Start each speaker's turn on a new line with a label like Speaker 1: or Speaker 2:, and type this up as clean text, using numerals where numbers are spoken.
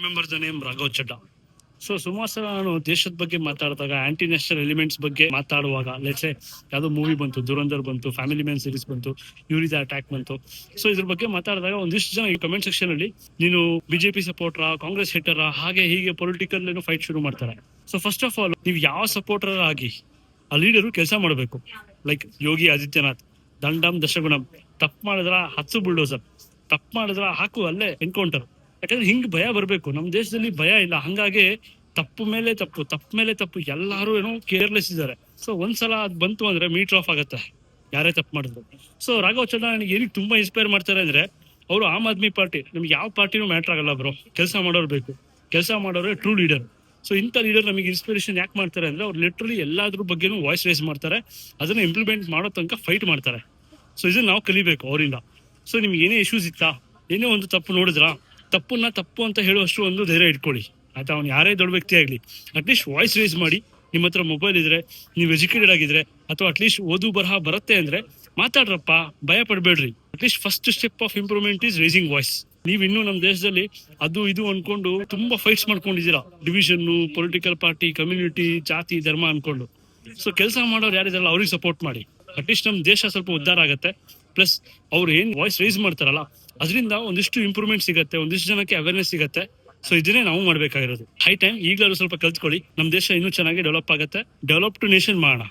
Speaker 1: Remember the name Raghav Chadda. So ಸುಮಾರು ಸಲ ನಾನು ದೇಶದ ಬಗ್ಗೆ ಮಾತಾಡಿದಾಗ, ಆಂಟಿ ನ್ಯಾಷನಲ್ ಎಲಿಮೆಂಟ್ಸ್ ಬಗ್ಗೆ ಮಾತಾಡುವಾಗ, ಲೆಟ್ಸೆ ಯಾವ್ದೋ ಮೂವಿ ಬಂತು, ದುರಂಧರ್ ಬಂತು, ಫ್ಯಾಮಿಲಿ ಮ್ಯಾನ್ ಸೀರೀಸ್ ಬಂತು, ಯೂರಿದ ಅಟ್ಯಾಕ್ ಬಂತು. ಸೊ ಇದ್ರ ಬಗ್ಗೆ ಮಾತಾಡಿದಾಗ ಒಂದಿಷ್ಟು ಜನ ಈ ಕಮೆಂಟ್ ಸೆಕ್ಷನ್ ಅಲ್ಲಿ ನೀನು ಬಿಜೆಪಿ ಸಪೋರ್ಟರಾ, ಕಾಂಗ್ರೆಸ್ ಹೇಟರಾ, ಹಾಗೆ ಹೀಗೆ ಪೊಲಿಟಿಕಲ್ ಫೈಟ್ ಶುರು ಮಾಡ್ತಾರೆ. ಸೊ ಫಸ್ಟ್ ಆಫ್ ಆಲ್ ನೀವು ಯಾವ ಸಪೋರ್ಟರ್ ಆಗಿ ಆ ಲೀಡರು ಕೆಲಸ ಮಾಡಬೇಕು. ಲೈಕ್ ಯೋಗಿ ಆದಿತ್ಯನಾಥ್, ದಂಡಂ ದಶಗುಣಂ, ತಪ್ಪು ಮಾಡಿದ್ರ 10 ಬುಲ್ಡೋಸರ್, ತಪ್ಪು ಮಾಡಿದ್ರ ಹಾಕು ಅಲ್ಲೇ ಎನ್ಕೌಂಟರ್. ಯಾಕಂದ್ರೆ ಹಿಂಗ್ ಭಯ ಬರ್ಬೇಕು. ನಮ್ ದೇಶದಲ್ಲಿ ಭಯ ಇಲ್ಲ, ಹಂಗಾಗಿ ತಪ್ಪು ಮೇಲೆ ತಪ್ಪು ಎಲ್ಲಾರು ಏನೋ ಕೇರ್ಲೆಸ್ ಇದ್ದಾರೆ. ಸೊ ಒಂದ್ಸಲ ಅದ್ ಬಂತು ಅಂದ್ರೆ ಮೀಟರ್ ಆಫ್ ಆಗತ್ತೆ ಯಾರೇ ತಪ್ಪು ಮಾಡಿದ್ರು. ಸೊ ರಾಘವ್ ಚಡ್ಡಾ ನನಗೆ ಏನಕ್ಕೆ ತುಂಬಾ ಇನ್ಸ್ಪೈರ್ ಮಾಡ್ತಾರೆ ಅಂದ್ರೆ, ಅವರು ಆಮ್ ಆದ್ಮಿ ಪಾರ್ಟಿ, ನಮ್ಗೆ ಯಾವ ಪಾರ್ಟಿನೂ ಮ್ಯಾಟರ್ ಆಗಲ್ಲ ಬ್ರೋ, ಕೆಲಸ ಮಾಡೋರು ಬೇಕು, ಕೆಲಸ ಮಾಡೋರೇ ಟ್ರೂ ಲೀಡರ್. ಸೊ ಇಂಥ ಲೀಡರ್ ನಮಗೆ ಇನ್ಸ್ಪಿರೇಷನ್ ಯಾಕೆ ಮಾಡ್ತಾರೆ ಅಂದ್ರೆ, ಅವ್ರು ಲಿಟ್ರಲಿ ಎಲ್ಲಾದ್ರ ಬಗ್ಗೆನೂ ವಾಯ್ಸ್ ರೇಸ್ ಮಾಡ್ತಾರೆ, ಅದನ್ನ ಇಂಪ್ಲಿಮೆಂಟ್ ಮಾಡೋ ತನಕ ಫೈಟ್ ಮಾಡ್ತಾರೆ. ಸೊ ಇದನ್ನ ನಾವು ಕಲಿಬೇಕು ಅವರಿಂದ. ಸೊ ನಿಮ್ಗೆ ಏನೇ ಇಶ್ಯೂಸ್ ಇತ್ತಾ, ಏನೇ ಒಂದು ತಪ್ಪು ನೋಡಿದ್ರಾ, ತಪ್ಪನ್ನ ತಪ್ಪು ಅಂತ ಹೇಳುವಷ್ಟು ಒಂದು ಧೈರ್ಯ ಇಟ್ಕೊಳ್ಳಿ ಆಯ್ತಾ. ಅವ್ನು ಯಾರೇ ದೊಡ್ಡ ವ್ಯಕ್ತಿ ಆಗ್ಲಿ, ಅಟ್ಲೀಸ್ಟ್ ವಾಯ್ಸ್ ರೇಸ್ ಮಾಡಿ. ನಿಮ್ಮ ಹತ್ರ ಮೊಬೈಲ್ ಇದ್ರೆ, ನೀವು ಎಜುಕೇಟೆಡ್ ಆಗಿದ್ರೆ, ಅಥವಾ ಅಟ್ಲೀಸ್ಟ್ ಓದು ಬರಹ ಬರುತ್ತೆ ಅಂದ್ರೆ ಮಾತಾಡ್ರಪ್ಪ, ಭಯ ಪಡ್ಬೇಡ್ರಿ. At least first step of improvement is raising voice. ನೀವ್ ಇನ್ನು ನಮ್ಮ ದೇಶದಲ್ಲಿ ಅದು ಇದು ಅನ್ಕೊಂಡು ತುಂಬಾ ಫೈಟ್ಸ್ ಮಾಡ್ಕೊಂಡಿದ್ದೀರಾ, ಡಿವಿಷನ್, ಪೊಲಿಟಿಕಲ್ ಪಾರ್ಟಿ, ಕಮ್ಯುನಿಟಿ, ಜಾತಿ, ಧರ್ಮ ಅನ್ಕೊಂಡು. ಸೊ ಕೆಲಸ ಮಾಡೋರು ಯಾರಿದಾರಲ್ಲ ಅವ್ರಿಗೆ ಸಪೋರ್ಟ್ ಮಾಡಿ. ಅಟ್ಲೀಸ್ಟ್ ನಮ್ ದೇಶ ಸ್ವಲ್ಪ ಉದ್ಧಾರ ಆಗತ್ತೆ. ಪ್ಲಸ್ ಅವ್ರು ಏನ್ ವಾಯ್ಸ್ ರೈಸ್ ಮಾಡ್ತಾರಲ್ಲ, ಅದರಿಂದ ಒಂದಿಷ್ಟು ಇಂಪ್ರೂವ್ಮೆಂಟ್ ಸಿಗತ್ತೆ, ಒಂದಿಷ್ಟು ಜನಕ್ಕೆ ಅವೇರ್ನೆಸ್ ಸಿಗತ್ತೆ. ಸೊ ಇದನ್ನೇ ನಾವು ಮಾಡ್ಬೇಕಾಗಿರೋದು. ಹೈ ಟೈಮ್ ಈಗಲೂ ಸ್ವಲ್ಪ ಕಲ್ತ್ಕೊಳ್ಳಿ. ನಮ್ ದೇಶ ಇನ್ನೂ ಚೆನ್ನಾಗಿ ಡೆವಲಪ್ ಆಗತ್ತೆ. ಡೆವಲಪ್ ಟು ನೇಷನ್ ಮಾಡೋಣ.